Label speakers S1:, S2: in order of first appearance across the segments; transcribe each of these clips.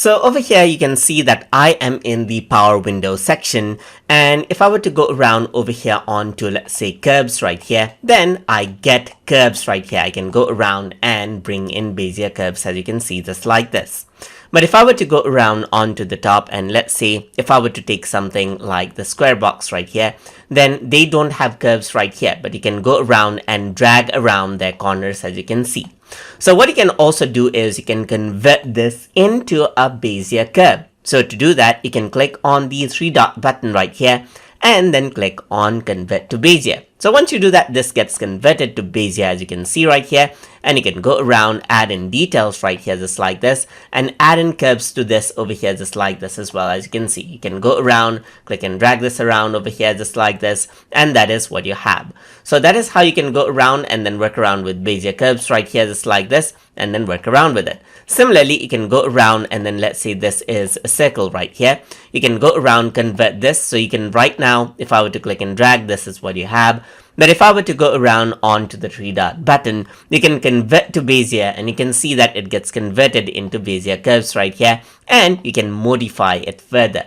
S1: So over here you can see that I am in the power window section, and if I were to go around over here onto, let's say, curves right here, then I get curves right here. I can go around and bring in Bezier curves, as you can see, just like this. But if I were to go around onto the top, and let's say if I were to take something like the square box right here, then they don't have curves right here, but you can go around and drag around their corners, as you can see. So what you can also do is you can convert this into a Bezier curve. So to do that, you can click on the three dot button right here and then click on convert to Bezier. So once you do that, this gets converted to Bezier, as you can see right here, and you can go around, add in details right here just like this, and add in curves to this over here just like this as well. As you can see, you can go around, click and drag this around over here just like this, and that is what you have. So that is how you can go around and then work around with Bezier curves right here just like this, and then work around with it. Similarly, you can go around and then let's say this is a circle right here. You can go around, convert this. So you can right now, if I were to click and drag, this is what you have. But if I were to go around onto the three dot button, you can convert to Bezier, and you can see that it gets converted into Bezier curves right here, and you can modify it further.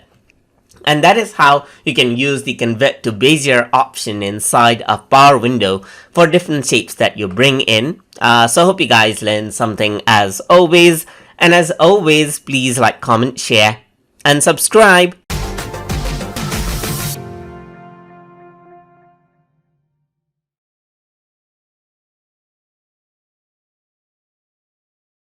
S1: And that is how you can use the convert to Bezier option inside a power window for different shapes that you bring in. So I hope you guys learned something as always. And as always, please like, comment, share, and subscribe.